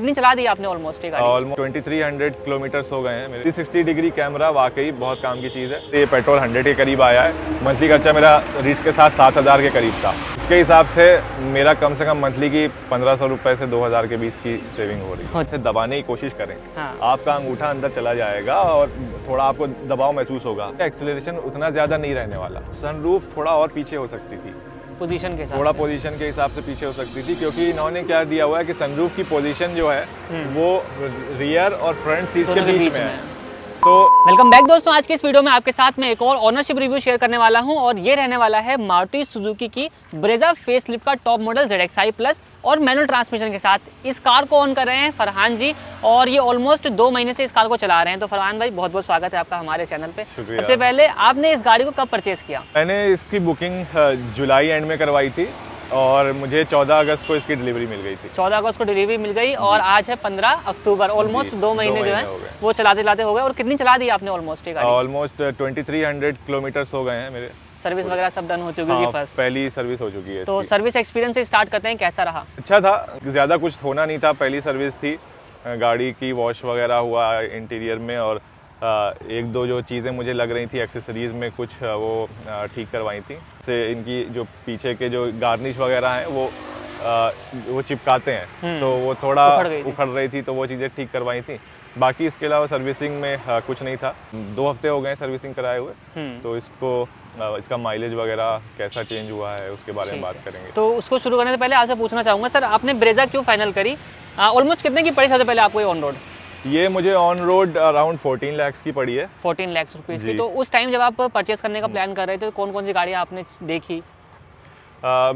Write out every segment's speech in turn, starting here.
कितनी चला दी आपने ऑलमोस्ट ये गाड़ी? ऑलमोस्ट 2300 किलोमीटर्स हो गए हैं मेरे। 360 डिग्री कैमरा वाकई बहुत काम की चीज़ है। ये पेट्रोल 100 के करीब आया है। मंथली खर्चा मेरा रीच के साथ 7000 के करीब था। इसके हिसाब से मेरा कम से कम मंथली की 1500 रुपये से 2000 के बीच की सेविंग हो रही है। इसे दबाने की कोशिश करें, आपका अंगूठा अंदर चला जाएगा और थोड़ा आपको दबाव महसूस होगा। एक्सीलरेशन उतना ज़्यादा नहीं रहने वाला। सनरूफ थोड़ा और पीछे हो सकती थी, पोजीशन के थोड़ा पोजीशन के हिसाब से पीछे हो सकती थी, क्योंकि इन्होंने क्या दिया हुआ है कि सनरूफ की पोजीशन जो है वो रियर और फ्रंट सीट के बीच में है। तो वेलकम बैक दोस्तों, आज के इस वीडियो में आपके साथ में एक और ओनरशिप रिव्यू शेयर करने वाला हूं और ये रहने वाला है मारुति सुजुकी की ब्रेजा फेसलिफ्ट का टॉप मॉडल ZXi प्लस और मैनुअल ट्रांसमिशन के साथ। इस कार को ऑन कर रहे हैं फरहान जी और ये ऑलमोस्ट 2 महीने से इस कार को चला रहे हैं। तो फरहान भाई बहुत बहुत स्वागत है आपका हमारे चैनल पे। सबसे पहले आपने इस गाड़ी को कब परचेज किया? मैंने इसकी बुकिंग जुलाई एंड में करवाई थी और मुझे 14 अगस्त को इसकी डिलीवरी मिल गई थी। 14 अगस्त को डिलीवरी मिल गई और आज है 15 अक्टूबर। ऑलमोस्ट 2 महीने जो है वो चलाते चलाते हो गए। और कितनी चला दी आपने ऑलमोस्ट ये गाड़ी? ऑलमोस्ट 2300 किलोमीटर्स हो गए हैं मेरे। सर्विस वगैरह सब डन हो चुकी है? फर्स्ट पहली सर्विस हो चुकी है। तो सर्विस एक्सपीरियंस से स्टार्ट करते हैं, कैसा रहा? अच्छा था, ज़्यादा कुछ होना नहीं था। पहली सर्विस थी, गाड़ी की वॉश वगैरह हुआ इंटीरियर में और एक दो जो चीज़ें मुझे लग रही थी एक्सेसरीज़ में कुछ वो ठीक करवाई थी। से इनकी जो पीछे के जो गार्निश वगैरह हैं वो चिपकाते हैं तो वो थोड़ा उखड़ रही थी, तो वो चीज़ें ठीक करवाई थी। बाकी इसके अलावा सर्विसिंग में कुछ नहीं था। 2 हफ्ते हो गए सर्विसिंग कराए हुए, तो इसका माइलेज वगैरह कैसा चेंज हुआ है उसके बारे में बात करेंगे। तो उसको शुरू करने से पहले आपसे पूछना चाहूँगा सर, आपने ब्रेजा क्यों फाइनल करी? ऑलमोस्ट कितने की पड़ी सबसे पहले आपको ये ऑन रोड? ये मुझे ऑन रोड अराउंड 14 लाख की पड़ी है। 14 लाख रुपीज़ की। तो उस टाइम जब आप परचेस करने का प्लान कर रहे थे तो कौन कौन सी गाड़ियाँ आपने देखी?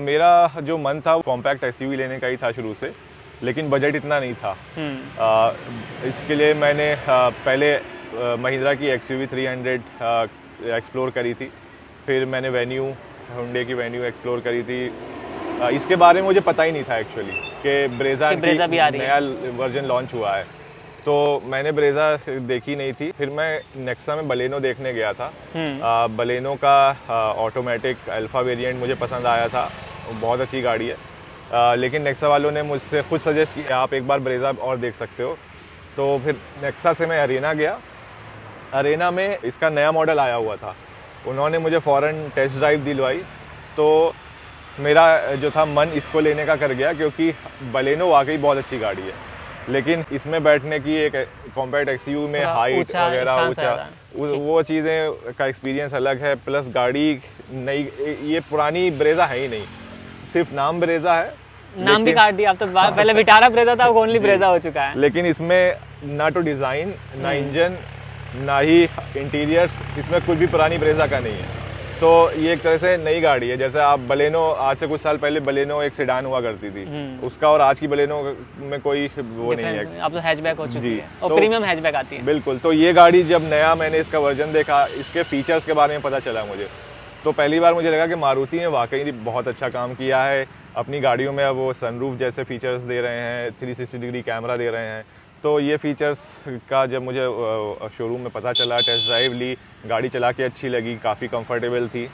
मेरा जो मन था वो कॉम्पैक्ट SUV लेने का ही था शुरू से, लेकिन बजट इतना नहीं था। इसके लिए मैंने पहले महिंद्रा की XUV 300 एक्सप्लोर करी थी, फिर मैंने वेन्यू, हुंडई की वेन्यू एक्सप्लोर करी थी। इसके बारे में मुझे पता ही नहीं था एक्चुअली कि ब्रेजा भी आ रही है, नया वर्जन लॉन्च हुआ है। तो मैंने ब्रेजा देखी नहीं थी। फिर मैं नेक्सा में बलेनो देखने गया था। बलेनो का ऑटोमेटिक अल्फा वेरिएंट मुझे पसंद आया था, बहुत अच्छी गाड़ी है। लेकिन नेक्सा वालों ने मुझसे खुद सजेस्ट किया आप एक बार ब्रेजा और देख सकते हो। तो फिर नेक्सा से मैं अरेना गया। अरेना में इसका नया मॉडल आया हुआ था, उन्होंने मुझे फ़ौरन टेस्ट ड्राइव दिलवाई। तो मेरा जो था मन इसको लेने का कर गया, क्योंकि बलेनो वाकई बहुत अच्छी गाड़ी है, लेकिन इसमें बैठने की एक कॉम्पैक्ट SUV में हाइट वगैरह ऊंचा वो चीज़ें का एक्सपीरियंस अलग है। प्लस गाड़ी नई, ये पुरानी ब्रेजा है ही नहीं, सिर्फ नाम ब्रेजा है। नाम भी काट दिया आप तो। पहले विटारा ब्रेजा था, वो ओनली ब्रेजा हो चुका है। लेकिन इसमें ना तो डिज़ाइन, ना इंजन, ना ही इंटीरियर्स, इसमें कुछ भी पुरानी ब्रेजा का नहीं है। तो ये एक तरह से नई गाड़ी है। जैसे आप बलेनो, आज से कुछ साल पहले बलेनो एक सेडान हुआ करती थी, उसका और आज की बलेनो में कोई वो नहीं है। अब तो हैचबैक हो चुकी है और प्रीमियम हैचबैक आती है। बिल्कुल। तो ये गाड़ी जब नया मैंने इसका वर्जन देखा, इसके फीचर्स के बारे में पता चला मुझे, तो पहली बार मुझे लगा कि मारुति ने वाकई बहुत अच्छा काम किया है अपनी गाड़ियों में। अब वो सनरूफ जैसे फीचर्स दे रहे हैं, 360 डिग्री कैमरा दे रहे हैं। तो ये फीचर्स का जब मुझे शोरूम में पता चला, टेस्ट ड्राइव ली, गाड़ी चला के अच्छी लगी, काफ़ी कंफर्टेबल थी।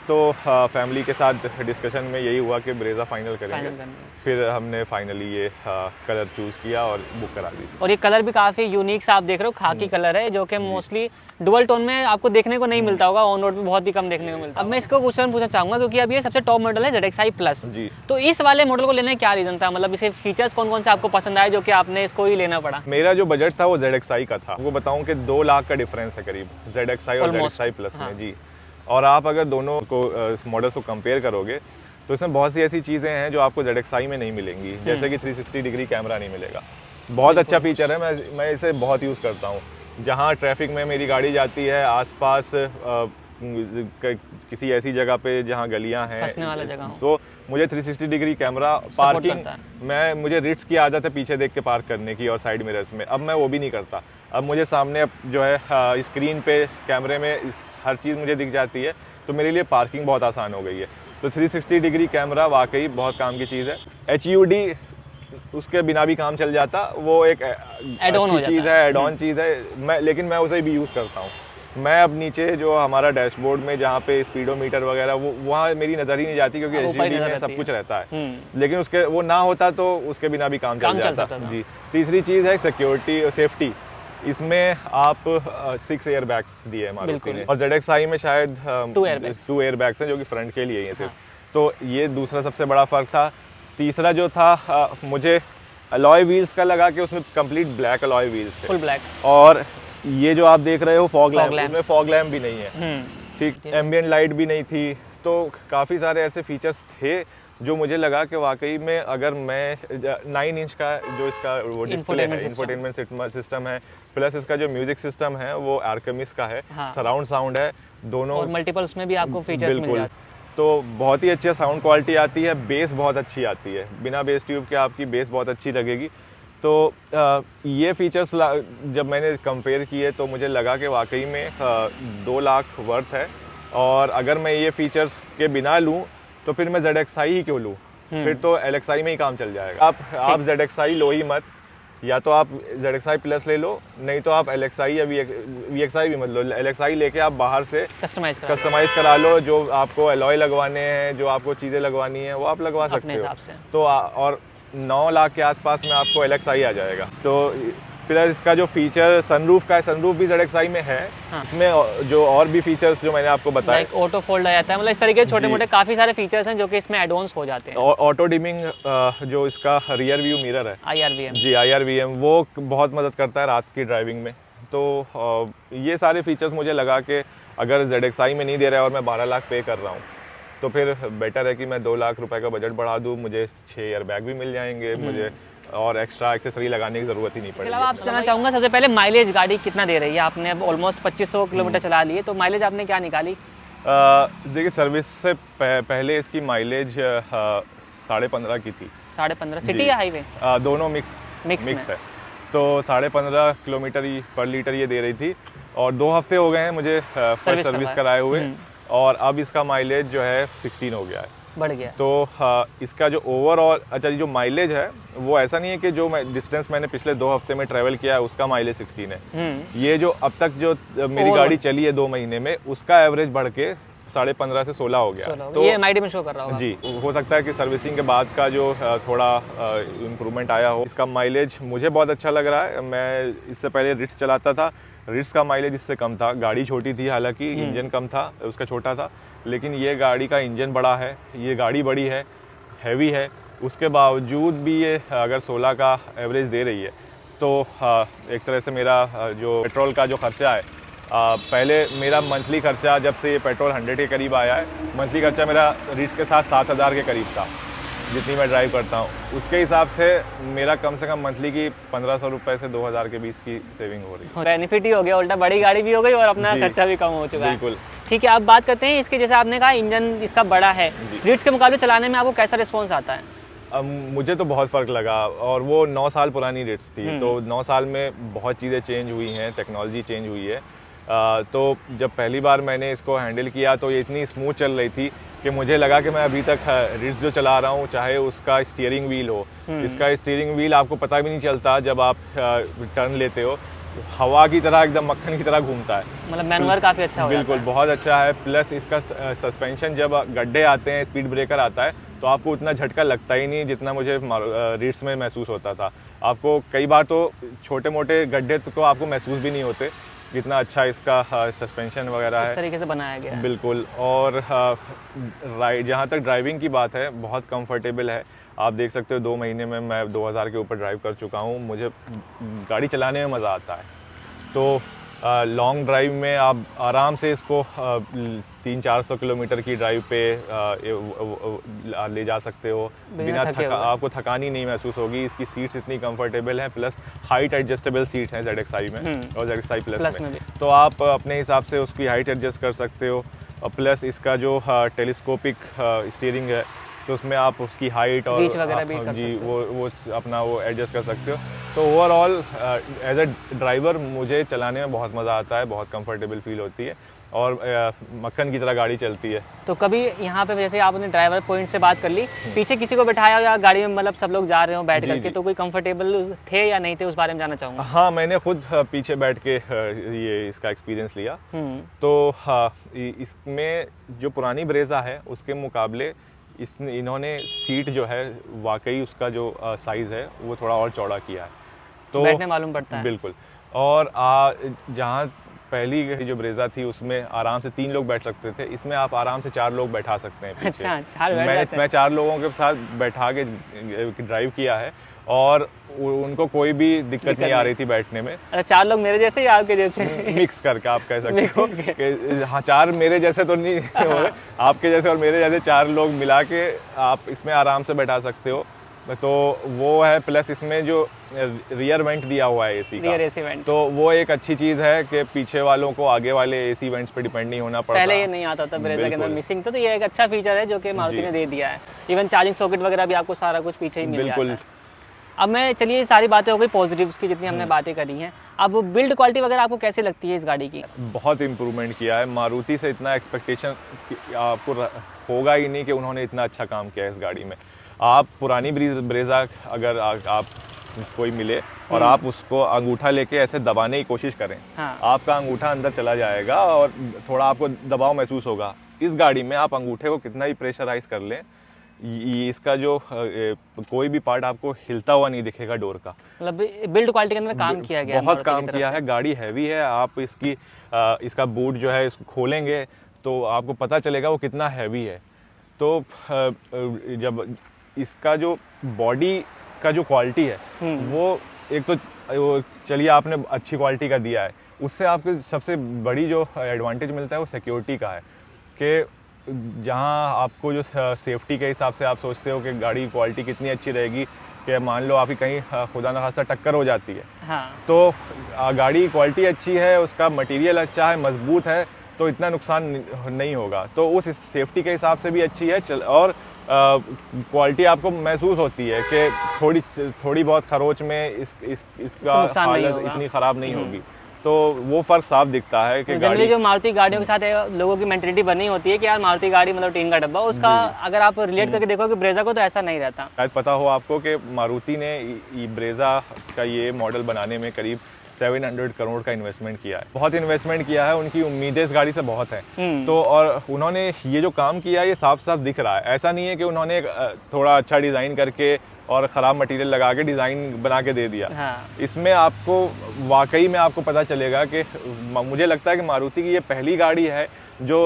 तो फैमिली के साथ डिस्कशन में यही हुआ कि ब्रेजा फाइनल करेंगे। फिर हमने फाइनली ये कलर चूज़ किया और बुक करा दी। और ये कलर भी काफ़ी यूनिक सा आप देख रहे हो, खाकी कलर है, जो कि मोस्टली डुअल टोन में आपको देखने को नहीं मिलता होगा, ऑन रोड पे बहुत ही कम देखने को मिलता है। अब मैं इसको क्वेश्चन पूछना चाहूँगा, क्योंकि अब ये सबसे टॉप मॉडल है ZXi प्लस जी। तो इस वाले मॉडल को लेने का क्या रीज़न था? मतलब इसके फीचर्स कौन कौन से आपको पसंद आए जो कि आपने इसको ही लेना पड़ा? मेरा जो बजट था वो ZXi का था। वो बताऊँ कि 2 लाख का डिफरेंस है करीब ZXi और ZXi प्लस में जी। और आप अगर दोनों को मॉडल्स को कंपेयर करोगे तो इसमें बहुत सी ऐसी चीज़ें हैं जो आपको ZXi में नहीं मिलेंगी। जैसे कि 360 डिग्री कैमरा नहीं मिलेगा, बहुत अच्छा फीचर है। मैं इसे बहुत यूज़ करता हूँ। जहाँ ट्रैफिक में मेरी गाड़ी जाती है, आसपास किसी ऐसी जगह पे जहाँ गलियाँ हैं, फंसने वाला जगह हो, तो मुझे 360 डिग्री कैमरा, पार्किंग मुझे रिट्स की आदत है पीछे देख के पार्क करने की और साइड मिरर्स में, अब मैं वो भी नहीं करता। अब मुझे सामने जो है स्क्रीन पे कैमरे में हर चीज़ मुझे दिख जाती है, तो मेरे लिए पार्किंग बहुत आसान हो गई है। तो 360 डिग्री कैमरा वाकई बहुत काम की चीज़ है। HUD उसके बिना भी काम चल जाता, वो एक अच्छी चीज़ है, एड ऑन चीज़ है। लेकिन मैं उसे भी यूज़ करता हूँ। मैं अब नीचे जो हमारा डैशबोर्ड में जहाँ पे स्पीडोमीटर वगैरह वो वहाँ मेरी नज़र ही नहीं जाती, क्योंकि एचडीडी में सब कुछ रहता है। लेकिन उसके वो ना होता तो उसके बिना भी काम चल जाता जी। तीसरी चीज़ है सिक्योरिटी, सेफ्टी। इसमें आप 6 एयर बैग्स दिए हैं मारुति ने, और ZXi में शायद 2 एयर बैग्स हैं जो कि फ्रंट के लिए ही हैं सिर्फ। तो ये दूसरा सबसे बड़ा फ़र्क था। तीसरा जो था, मुझे अलॉय व्हील्स का लगा कि उसमें कंप्लीट ब्लैक अलॉय व्हील्स थे, फुल ब्लैक। और ये जो आप देख रहे हो फॉग लैम्प, उसमें फॉग लैम्प भी नहीं है, ठीक, एम्बिएंट लाइट भी नहीं थी। तो काफ़ी सारे ऐसे फीचर्स थे जो मुझे लगा कि वाकई में अगर मैं 9 इंच का जो इसका वो डिस्प्ले है, इंफोटेनमेंट सिस्टम है, प्लस इसका जो म्यूजिक सिस्टम है वो आर्कमिस का है, सराउंड साउंड है, दोनों और मल्टीपल्स में भी आपको फीचर्स मिल जाते हैं। तो बहुत ही अच्छी साउंड क्वालिटी आती है, बेस बहुत अच्छी आती है, बिना बेस ट्यूब के आपकी बेस बहुत अच्छी लगेगी। तो ये फीचर्स जब मैंने कंपेयर किए तो मुझे लगा कि वाकई में 2 लाख वर्थ है। और अगर मैं ये फीचर्स के बिना लूँ तो फिर मैं ZXi ही क्यों लूँ, फिर तो LXi में ही काम चल जाएगा। आप ZXi लो ही मत, या तो आप ZXi प्लस ले लो, नहीं तो आप LXi या VXi भी मत लो। LXi लेके आप बाहर से कस्टमाइज करा लो, जो आपको अलॉय लगवाने हैं, जो आपको चीज़ें लगवानी है वो आप लगवा सकते हो। तो और 9 लाख के आसपास में आपको LXi आ जाएगा। तो फिर इसका जो फीचर सनरूफ का है, सनरूफ भी ZXi में है। इसमें जो और भी फीचर्स जो मैंने आपको बताया, ऑटो फोल्ड आ जाता है, मतलब इस तरीके के छोटे मोटे काफ़ी सारे फीचर्स हैं जो कि इसमें एड ऑन्स हो जाते हैं। ऑटो डिमिंग जो इसका रियर व्यू मिरर है, IRVM जी, IRVM, वो बहुत मदद करता है रात की ड्राइविंग में। तो ये सारे फीचर्स मुझे लगा कि अगर ZXi में नहीं दे रहा है और मैं 12 लाख पे कर रहा हूँ तो फिर बेटर है कि मैं 2 लाख रुपए का बजट बढ़ा दूँ, मुझे 6 एयर बैग भी मिल जाएंगे, मुझे और एक्स्ट्रा एक्सेसरी लगाने की ज़रूरत ही नहीं पड़ेगी। आप जानना चाहूँगा सबसे पहले माइलेज गाड़ी कितना दे रही है? आपने अब ऑलमोस्ट 2500 किलोमीटर चला लिए, तो माइलेज आपने क्या निकाली? देखिए, सर्विस से पहले इसकी माइलेज 15.5 की थी। 15.5 सिटी या हाईवे? दोनों मिक्स है। तो 15.5 किलोमीटर पर लीटर ये दे रही थी, और 2 हफ्ते हो गए हैं मुझे फर्स्ट सर्विस कराए हुए, और अब इसका माइलेज जो है 16 हो गया है, बढ़ गया। तो इसका जो ओवरऑल जो माइलेज है वो ऐसा नहीं है कि जो डिस्टेंस मैंने पिछले 2 हफ्ते में ट्रैवल किया है उसका माइलेज 16 है। ये जो अब तक जो मेरी गाड़ी चली है 2 महीने में, उसका एवरेज बढ़ के 15.5 से 16 हो गया। तो ये MID में शो कर रहा होगा जी। हो सकता है कि सर्विसिंग के बाद का जो थोड़ा इम्प्रूवमेंट आया हो। इसका माइलेज मुझे बहुत अच्छा लग रहा है। मैं इससे पहले रिट्स चलाता था, रिट्स का माइलेज इससे कम था। गाड़ी छोटी थी, हालांकि इंजन कम था, उसका छोटा था, लेकिन ये गाड़ी का इंजन बड़ा है, ये गाड़ी बड़ी है, हैवी है, उसके बावजूद भी ये अगर 16 का एवरेज दे रही है तो एक तरह से मेरा जो पेट्रोल का जो खर्चा है, पहले मेरा मंथली खर्चा जब से ये पेट्रोल 100 के करीब आया है, मंथली खर्चा मेरा रिट्स के साथ 7,000 के करीब था, जितनी मैं ड्राइव करता हूँ। उसके हिसाब से मेरा कम से कम मंथली की 1500 रुपये से 2000 के बीच की सेविंग हो रही है। बेनिफिट ही हो गया, उल्टा बड़ी गाड़ी भी हो गई और अपना खर्चा भी कम हो चुका है। बिल्कुल ठीक है। आप बात करते हैं इसके, जैसे आपने कहा इंजन इसका बड़ा है, रिट्स के मुकाबले चलाने में आपको कैसा रिस्पॉन्स आता है? मुझे तो बहुत फ़र्क लगा, और वो 9 साल पुरानी रिट्स थी, तो 9 साल में बहुत चीज़ें चेंज हुई हैं, टेक्नोलॉजी चेंज हुई है। तो जब पहली बार मैंने इसको हैंडल किया तो ये इतनी स्मूथ चल रही थी कि मुझे लगा कि मैं अभी तक रिट्स जो चला रहा हूँ, चाहे उसका स्टीयरिंग व्हील हो, इसका स्टीयरिंग व्हील आपको पता भी नहीं चलता जब आप टर्न लेते हो, हवा की तरह एकदम मक्खन की तरह घूमता है। मतलब मैनुअल काफ़ी अच्छा हो जाता है। बिल्कुल बहुत अच्छा है। प्लस इसका सस्पेंशन, जब गड्ढे आते हैं, स्पीड ब्रेकर आता है, तो आपको उतना झटका लगता ही नहीं जितना मुझे रिट्स में महसूस होता था। आपको कई बार तो छोटे मोटे गड्ढे तो आपको महसूस भी नहीं होते, जितना अच्छा इसका सस्पेंशन वगैरह है, इस तरीके से बनाया गया है। बिल्कुल। और जहाँ तक ड्राइविंग की बात है, बहुत कंफर्टेबल है। आप देख सकते हो 2 महीने में मैं 2000 के ऊपर ड्राइव कर चुका हूँ। मुझे गाड़ी चलाने में मज़ा आता है। तो लॉन्ग ड्राइव में आप आराम से इसको 300-400 किलोमीटर की ड्राइव पे ले जा सकते हो, बिना आपको थकानी नहीं महसूस होगी। इसकी सीट्स इतनी कंफर्टेबल हैं, प्लस हाइट एडजस्टेबल सीट हैं ZXi में और ZXi प्लस में, तो आप अपने हिसाब से उसकी हाइट एडजस्ट कर सकते हो। और प्लस इसका जो टेलीस्कोपिक स्टीयरिंग है, तो उसमें आप उसकी हाइट और जी वो अपना वो एडजस्ट कर सकते हो। तो ओवरऑल एज अ ड्राइवर मुझे चलाने में बहुत मज़ा आता है, बहुत कंफर्टेबल फील होती है और मक्खन की तरह गाड़ी चलती है। तो कभी यहाँ पे जैसे आपने ड्राइवर पॉइंट से बात कर ली, पीछे किसी को बैठाया या गाड़ी में मतलब सब लोग जा रहे हो बैठ करके, तो कोई कंफर्टेबल थे या नहीं थे, उस बारे में जानना चाहूँगा। हाँ, मैंने खुद पीछे बैठ के ये इसका एक्सपीरियंस लिया। तो इसमें जो पुरानी ब्रेजा है उसके मुकाबले इन्होंने सीट जो है वाकई उसका जो साइज़ है वो थोड़ा और चौड़ा किया है, तो बैठने मालूम पड़ता है। बिल्कुल। और जहाँ पहली जो ब्रेजा थी उसमें आराम से 3 लोग बैठ सकते थे, इसमें आप आराम से 4 लोग बैठा सकते हैं पीछे। अच्छा, 4 बैठ जाते हैं। मैं 4 लोगों के साथ बैठा के ड्राइव किया है और उनको कोई भी दिक्कत नहीं आ रही थी बैठने में। अच्छा, 4 लोग मेरे जैसे या आपके जैसे? मिक्स करके आप कह सकते हो कि हाँ, 4 मेरे जैसे तो नहीं हो रहे, आपके जैसे और मेरे जैसे 4 लोग मिला के आप इसमें आराम से बैठा सकते हो। तो वो है, प्लस इसमें जो रियर वेंट दिया हुआ है एसी का, रियर एसी वेंट, तो वो एक अच्छी चीज़ है कि पीछे वालों को आगे वाले एसी वेंट्स पे डिपेंड नहीं होना पड़ता। पहले ये नहीं आता था ब्रेजा के अंदर, मिसिंग था, तो ये एक अच्छा फीचर है जो कि मारुति ने दे दिया है। इवन चार्जिंग सॉकेट वगैरह भी आपको सारा कुछ पीछे ही मिल जाता है। अब मैं, चलिए सारी बातें हो गई पॉजिटिव्स की, जितनी हमने बातें करी हैं। अब बिल्ड क्वालिटी वगैरह आपको कैसी लगती है इस गाड़ी की? बहुत इम्प्रूवमेंट किया है, मारुति से इतना एक्सपेक्टेशन आपको होगा ही नहीं कि उन्होंने इतना अच्छा काम किया है इस गाड़ी में। आप पुरानी ब्रेजा अगर आप कोई मिले और आप उसको अंगूठा लेके ऐसे दबाने की कोशिश करें, हाँ। आपका अंगूठा अंदर चला जाएगा और थोड़ा आपको दबाव महसूस होगा। इस गाड़ी में आप अंगूठे को कितना ही प्रेशराइज कर लें, इसका जो कोई भी पार्ट आपको हिलता हुआ नहीं दिखेगा डोर का। मतलब बिल्ड क्वालिटी के अंदर काम किया गया है, बहुत काम किया है। गाड़ी हैवी है, आप इसका बूट जो है इसको खोलेंगे तो आपको पता चलेगा वो कितना हैवी है। तो जब इसका जो बॉडी का जो क्वालिटी है वो एक तो चलिए आपने अच्छी क्वालिटी का दिया है, उससे आपको सबसे बड़ी जो एडवांटेज मिलता है वो सिक्योरिटी का है कि जहां आपको जो सेफ्टी के हिसाब से आप सोचते हो कि गाड़ी क्वालिटी कितनी अच्छी रहेगी कि मान लो आपकी कहीं खुदा न खास्ता टक्कर हो जाती है, हाँ। तो गाड़ी क्वालिटी अच्छी है, उसका मटेरियल अच्छा है, मजबूत है, तो इतना नुकसान नहीं होगा। तो उस सेफ्टी के हिसाब से भी अच्छी है और क्वालिटी आपको महसूस होती है कि थोड़ी बहुत खरोच में इसका हालत इतनी ख़राब नहीं होगी। तो वो फ़र्क साफ दिखता है कि जनरली जो मारुति गाड़ियों के साथ लोगों की मेंटेलिटी बनी होती है कि यार मारुति गाड़ी मतलब टीन का डब्बा, उसका अगर आप रिलेट करके देखोगे ब्रेजा को, तो ऐसा नहीं रहता। शायद पता हो आपको कि मारुति ने ब्रेजा का ये मॉडल बनाने में करीब 700 करोड़ का इन्वेस्टमेंट किया है। बहुत इन्वेस्टमेंट किया है, उनकी उम्मीदें इस गाड़ी से बहुत हैं। तो और उन्होंने ये जो काम किया है ये साफ साफ दिख रहा है। ऐसा नहीं है कि उन्होंने थोड़ा अच्छा डिज़ाइन करके और ख़राब मटेरियल लगा के डिज़ाइन बना के दे दिया। हाँ। इसमें आपको वाकई में आपको पता चलेगा कि मुझे लगता है कि मारुति की ये पहली गाड़ी है जो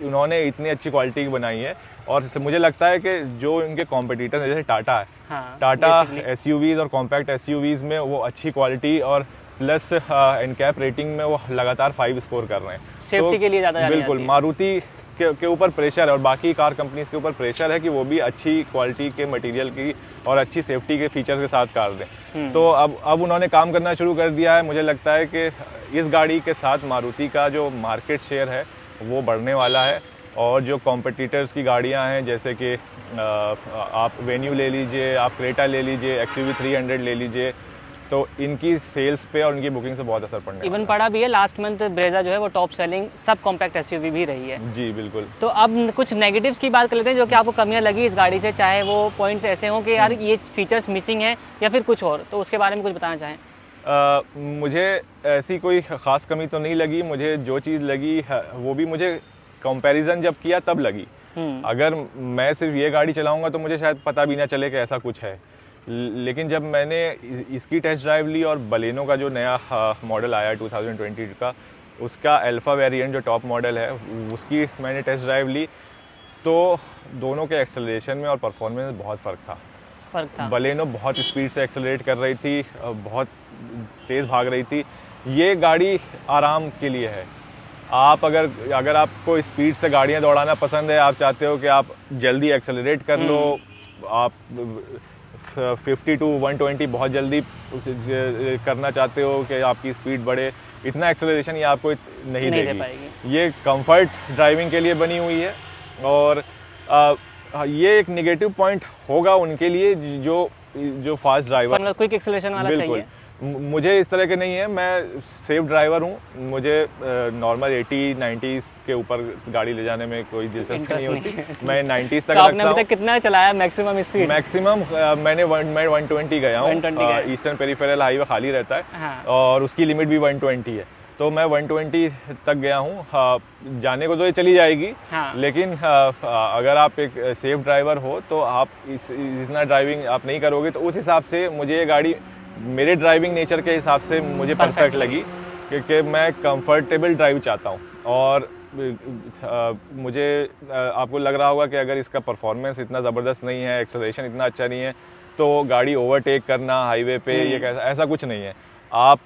उन्होंने इतनी अच्छी क्वालिटी की बनाई है। और मुझे लगता है कि जो इनके कॉम्पिटिटर जैसे टाटा है, हाँ, टाटा एसयूवीज़ और कॉम्पैक्ट एसयूवीज़ में वो अच्छी क्वालिटी और प्लस एनकैप रेटिंग में वो लगातार 5 स्कोर कर रहे हैं। सेफ्टी के लिए ज़्यादा बिल्कुल मारुति के ऊपर प्रेशर है और बाकी कार कंपनीज के ऊपर प्रेशर है कि वो भी अच्छी क्वालिटी के मटेरियल की और अच्छी सेफ्टी के फीचर्स के साथ कार दें। तो अब उन्होंने काम करना शुरू कर दिया है। मुझे लगता है कि इस गाड़ी के साथ मारुति का जो मार्केट शेयर है वो बढ़ने वाला है। और जो कॉम्पिटिटर्स की गाड़ियां हैं जैसे कि आप वेन्यू ले लीजिए, आप क्रेटा ले लीजिए, XUV 300 ले लीजिए, तो इनकी सेल्स पे और इनकी बुकिंग से बहुत असर पड़ने इवन पड़ा भी है। लास्ट मंथ ब्रेजा जो है वो top selling sub compact SUV भी रही है। जी बिल्कुल। तो अब कुछ नेगेटिव्स की बात कर लेते हैं जो कि आपको कमियां लगी इस गाड़ी से, चाहे वो पॉइंट्स ऐसे हों कि यार ये फीचर्स मिसिंग हैं या फिर कुछ और, तो उसके बारे में कुछ बताना चाहें। मुझे ऐसी कोई ख़ास कमी तो नहीं लगी। मुझे जो चीज़ लगी वो भी मुझे कंपैरिजन जब किया तब लगी। अगर मैं सिर्फ ये गाड़ी चलाऊंगा तो मुझे शायद पता भी ना चले कि ऐसा कुछ है। लेकिन जब मैंने इसकी टेस्ट ड्राइव ली और बलेनो का जो नया मॉडल आया 2020 का, उसका अल्फ़ा वेरिएंट जो टॉप मॉडल है उसकी मैंने टेस्ट ड्राइव ली, तो दोनों के एक्सेलरेशन में और परफॉर्मेंस में बहुत फ़र्क था। बलेनो बहुत स्पीड से एक्सेलरेट कर रही थी, बहुत तेज़ भाग रही थी। ये गाड़ी आराम के लिए है। आप अगर आपको स्पीड से गाड़ियाँ दौड़ाना पसंद है, आप चाहते हो कि आप जल्दी एक्सेलरेट कर लो, आप 50 to 120 बहुत जल्दी करना चाहते हो कि आपकी स्पीड बढ़े, इतना एक्सेलरेशन ये आपको नहीं देगी। ये कंफर्ट ड्राइविंग के लिए बनी हुई है। और ये एक नेगेटिव पॉइंट होगा उनके लिए जो जो फास्ट ड्राइवर, मतलब क्विक एक्सेलरेशन वाला बिल्कुल चाहिए। मुझे इस तरह के नहीं है, मैं सेफ ड्राइवर हूँ। मुझे नॉर्मल 80-90 के ऊपर गाड़ी ले जाने में कोई दिलचस्पी नहीं होती। मैं 90 तक तो आपने रखता अभी तक कितना चलाया मैक्सिमम स्पीड? मैक्सिमम मैं 120 गया हूँ। 120 ईस्टर्न पेरिफेरल हाईवे खाली रहता है, हाँ। और उसकी लिमिट भी 120 है, तो मैं 120 तक गया हूँ। जाने को तो ये चली जाएगी, हाँ। लेकिन अगर आप एक सेफ ड्राइवर हो तो आप इतना ड्राइविंग आप नहीं करोगे, तो उस हिसाब से मुझे ये गाड़ी मेरे ड्राइविंग नेचर के हिसाब से मुझे परफेक्ट लगी, क्योंकि मैं कंफर्टेबल ड्राइव चाहता हूँ। और मुझे आपको लग रहा होगा कि अगर इसका परफॉर्मेंस इतना ज़बरदस्त नहीं है, एक्सेलरेशन इतना अच्छा नहीं है, तो गाड़ी ओवरटेक करना हाईवे पे ये कैसा, ऐसा कुछ नहीं है। आप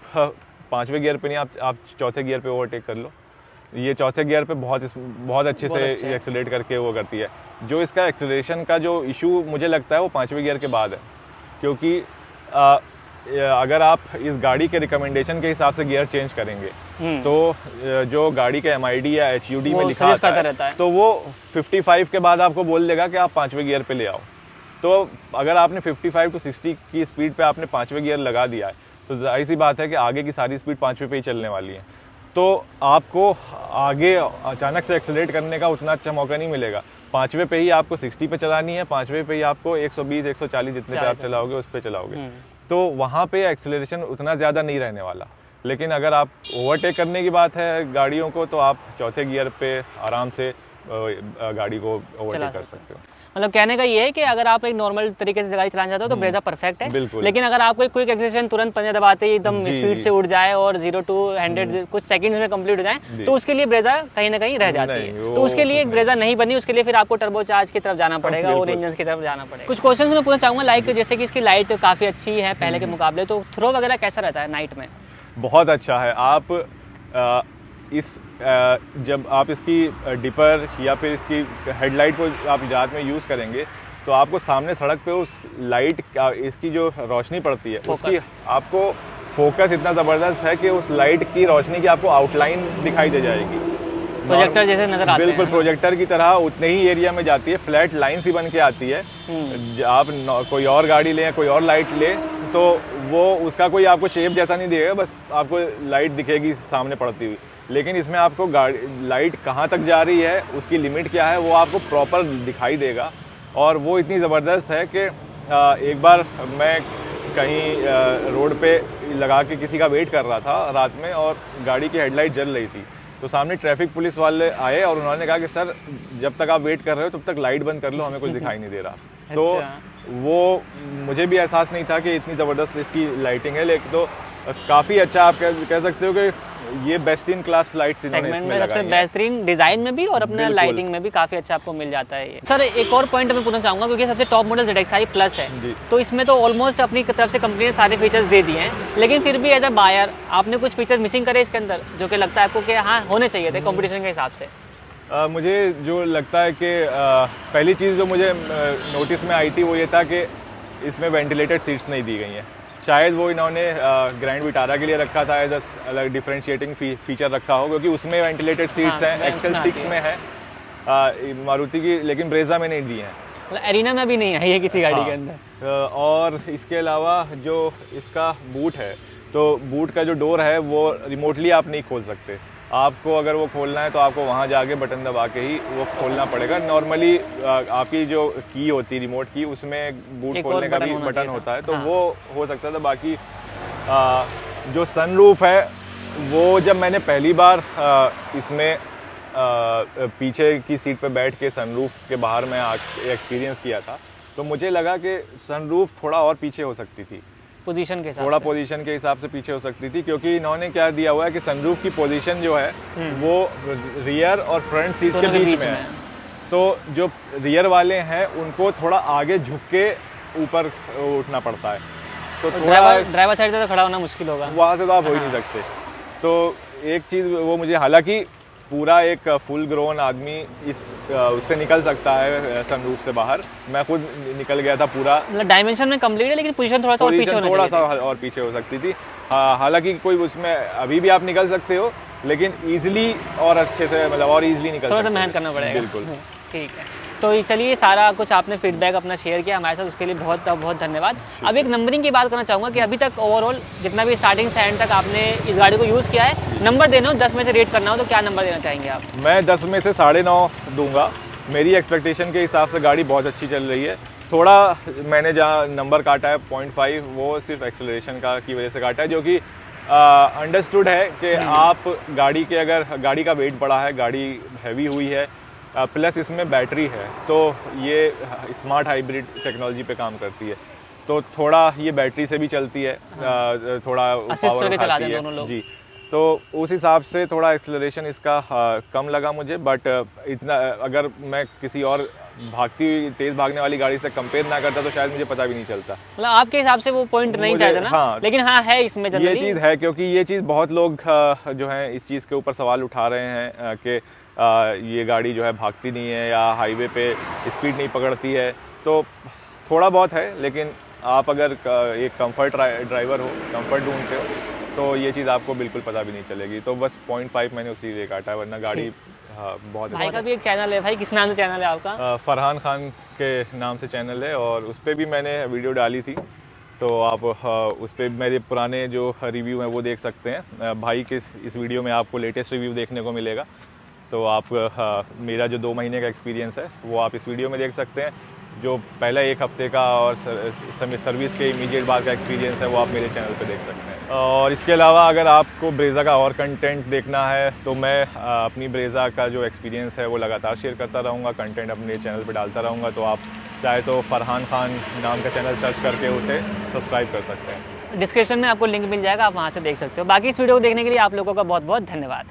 5वें गियर पे नहीं, आप 4थे गियर पे ओवरटेक कर लो। ये 4थे गियर पे बहुत अच्छे से एक्सेलरेट करके वो करती है। जो इसका एक्सेलरेशन का जो इशू मुझे लगता है वो 5वें गियर के बाद है, क्योंकि अगर आप इस गाड़ी के रिकमेंडेशन के हिसाब से गियर चेंज करेंगे तो जो गाड़ी के MID या HUD में लिखा रहता है, तो वो 55 के बाद आपको बोल देगा कि आप 5वें गियर पे ले आओ। तो अगर आपने 55 to 60 की स्पीड पे आपने 5वें गियर लगा दिया है, तो जाहिर सी बात है कि आगे की सारी स्पीड 5वें पे ही चलने वाली है, तो आपको आगे अचानक से एक्सेलरेट करने का उतना अच्छा मौका नहीं मिलेगा। 5वें पे ही आपको 60 पे चलानी है, 5वें पे ही आपको 120-140 जितने पे आप चलाओगे उस पे चलाओगे, तो वहाँ पे एक्सेलरेशन उतना ज़्यादा नहीं रहने वाला। लेकिन अगर आप ओवरटेक करने की बात है गाड़ियों को, तो आप 4थे गियर पे आराम से गाड़ी को ओवरटेक कर सकते हो। मतलब कहने का ये है कि अगर आप एक नॉर्मल तरीके से गाड़ी चलाना चाहते हो तो ब्रेजा परफेक्ट है, लेकिन अगर आपको क्विक एक्सेलरेशन तुरंत पंजा दबाते ही एकदम स्पीड से उड़ जाए और 0 to 100 कुछ सेकंड्स में कंप्लीट हो जाए, तो उसके लिए ब्रेजा कहीं ना कहीं रह जाती है। तो उसके लिए ब्रेजा नहीं बनी, उसके लिए फिर आपको टर्बोचार्ज की तरफ जाना पड़ेगा और इंजन की तरफ जाना पड़ेगा। कुछ क्वेश्चन मैं पूछना चाहूँगा, लाइक जैसे कि इसकी लाइट काफ़ी अच्छी है पहले के मुकाबले, तो थ्रो वगैरह कैसा रहता है नाइट में? बहुत अच्छा है। आप जब आप इसकी डिपर या फिर इसकी हेडलाइट को आप रात में यूज़ करेंगे, तो आपको सामने सड़क पे उस लाइट इसकी जो रोशनी पड़ती है उसकी आपको फोकस इतना ज़बरदस्त है कि उस लाइट की रोशनी की आपको आउटलाइन दिखाई दे जाएगी, प्रोजेक्टर जैसे नजर आते हैं। बिल्कुल प्रोजेक्टर की तरह उतने ही एरिया में जाती है, फ्लैट लाइन सी बन के आती है। आप कोई और गाड़ी लें, कोई और लाइट ले, तो वो उसका कोई आपको शेप जैसा नहीं देगा, बस आपको लाइट दिखेगी सामने पड़ती हुई। लेकिन इसमें आपको लाइट कहाँ तक जा रही है, उसकी लिमिट क्या है, वो आपको प्रॉपर दिखाई देगा। और वो इतनी ज़बरदस्त है कि एक बार मैं कहीं रोड पे लगा के किसी का वेट कर रहा था रात में, और गाड़ी की हेडलाइट जल रही थी, तो सामने ट्रैफिक पुलिस वाले आए और उन्होंने कहा कि सर जब तक आप वेट कर रहे हो तब तक लाइट बंद कर लो, हमें कुछ दिखाई नहीं दे रहा। तो वो मुझे भी एहसास नहीं था कि इतनी ज़बरदस्त इसकी लाइटिंग है, लेकिन तो काफ़ी अच्छा आप कह सकते हो कि ये best in class lights segment में सबसे बेहतरीन डिजाइन में भी और अपने लाइटिंग में भी काफी अच्छा आपको मिल जाता है ये। सर एक और पॉइंट मैं पूछना चाहूंगा, क्योंकि सबसे टॉप मॉडल ZXi प्लस है, तो इसमें तो ऑलमोस्ट अपनी तरफ से कंपनी ने सारे फीचर्स दे दिए हैं, लेकिन फिर भी एज अ बायर आपने कुछ फीचर्स मिसिंग करे इसके अंदर, जो कि लगता है आपको कि हाँ होने चाहिए थे कंपटीशन के हिसाब से? मुझे जो लगता है कि पहली चीज़ जो मुझे नोटिस में आई थी वो ये था कि इसमें वेंटिलेटेड सीट्स नहीं दी गई हैं। शायद वो इन्होंने ग्रैंड विटारा के लिए रखा था एज अलग डिफरेंशिएटिंग फीचर रखा हो, क्योंकि उसमें वेंटिलेटेड सीट्स हैं, एक्सेल 6 में है मारुति की, लेकिन ब्रेजा में नहीं दी हैं, एरिना में भी नहीं है ये किसी गाड़ी के अंदर। और इसके अलावा जो इसका बूट है, तो बूट का जो डोर है वो रिमोटली आप नहीं खोल सकते। आपको अगर वो खोलना है तो आपको वहाँ जाके बटन दबा के ही वो खोलना पड़ेगा। नॉर्मली आपकी जो की होती है रिमोट की, उसमें बूट खोलने का भी बटन होता है, तो वो हो सकता था। बाकी जो सनरूफ है वो जब मैंने पहली बार इसमें पीछे की सीट पे बैठ के सनरूफ के बाहर मैं एक्सपीरियंस किया था, तो मुझे लगा कि सनरूफ थोड़ा और पीछे हो सकती थी, पोजीशन के हिसाब थोड़ा पोजीशन के हिसाब से पीछे हो सकती थी, क्योंकि इन्होंने क्या दिया हुआ है कि सनरूफ की पोजीशन जो है वो रियर और फ्रंट सीट के बीच में है। तो जो रियर वाले हैं उनको थोड़ा आगे झुक के ऊपर उठना पड़ता है, तो ड्राइवर साइड से तो खड़ा होना मुश्किल होगा, वहाँ से तो आप हो ही नहीं सकते। तो एक चीज़ वो मुझे, हालांकि पूरा एक फुल ग्रोन आदमी उससे निकल सकता है सनरूफ से बाहर, मैं खुद निकल गया था पूरा। मतलब डायमेंशन में कंप्लीट है, लेकिन पोजीशन थोड़ा सा और पीछे थोड़ा सा और पीछे हो सकती थी। हालांकि कोई उसमें अभी भी आप निकल सकते हो, लेकिन इजीली और अच्छे से, मतलब और इजीली निकल, थोड़ा सा मेहनत करना पड़ेगा। बिल्कुल ठीक है। तो ये चलिए, सारा कुछ आपने फीडबैक अपना शेयर किया हमारे साथ, उसके लिए बहुत बहुत धन्यवाद। अब एक नंबरिंग की बात करना चाहूँगा कि अभी तक ओवरऑल जितना भी स्टार्टिंग से एंड तक आपने इस गाड़ी को यूज़ किया है, नंबर देना हो 10 में से रेट करना हो तो क्या नंबर देना चाहेंगे आप? मैं 10 में से 9.5 दूंगा। मेरी एक्सपेक्टेशन के हिसाब से गाड़ी बहुत अच्छी चल रही है। थोड़ा मैंने जहाँ नंबर काटा है 0.5, वो सिर्फ एक्सेलरेशन की वजह से काटा है, जो कि अंडरस्टूड है कि आप गाड़ी के, अगर गाड़ी का वेट बढ़ा है, गाड़ी हैवी हुई है, प्लस इसमें बैटरी है, तो ये स्मार्ट हाइब्रिड टेक्नोलॉजी पे काम करती है, तो थोड़ा ये बैटरी से भी चलती है, थोड़ा पावर उठाती है जी। तो उस हिसाब से थोड़ा एक्सेलरेशन इसका कम लगा मुझे, बट इतना अगर मैं किसी और तेज़ भागने वाली गाड़ी से कंपेयर ना करता तो शायद मुझे पता भी नहीं चलता। मतलब आपके हिसाब से वो पॉइंट नहीं था ना? हाँ, लेकिन हाँ है इसमें ये चीज़ है, क्योंकि ये चीज़ बहुत लोग जो है इस चीज़ के ऊपर सवाल उठा रहे हैं कि ये गाड़ी जो है भागती नहीं है या हाईवे पे स्पीड नहीं पकड़ती है, तो थोड़ा बहुत है, लेकिन आप अगर एक कंफर्ट ड्राइवर हो, कंफर्ट ढूंढते हो, तो ये चीज़ आपको बिल्कुल पता भी नहीं चलेगी। तो बस 0.5 मैंने उसी लिए काटा है, वरना गाड़ी बहुत। भाई का भी एक चैनल है भाई, किस नाम से चैनल है आपका? फरहान खान के नाम से चैनल है, और उस पर भी मैंने वीडियो डाली थी, तो आप उस पर मेरे पुराने जो रिव्यू हैं वो देख सकते हैं। भाई के इस वीडियो में आपको लेटेस्ट रिव्यू देखने को मिलेगा, तो आप मेरा जो 2 महीने का एक्सपीरियंस है वो आप इस वीडियो में देख सकते हैं। जो पहला 1 हफ्ते का और सर्विस के इमीडिएट बाद का एक्सपीरियंस है वो आप मेरे चैनल पे देख सकते हैं। और इसके अलावा अगर आपको ब्रेज़ा का और कंटेंट देखना है तो मैं अपनी ब्रेज़ा का जो एक्सपीरियंस है वो लगातार शेयर करता रहूँगा, कंटेंट अपने चैनल पे डालता रहूँगा, तो आप चाहे तो फरहान खान नाम का चैनल सर्च करके उसे सब्सक्राइब कर सकते हैं। डिस्क्रिप्शन में आपको लिंक मिल जाएगा, आप वहाँ से देख सकते हो। बाकी इस वीडियो को देखने के लिए आप लोगों का बहुत बहुत धन्यवाद।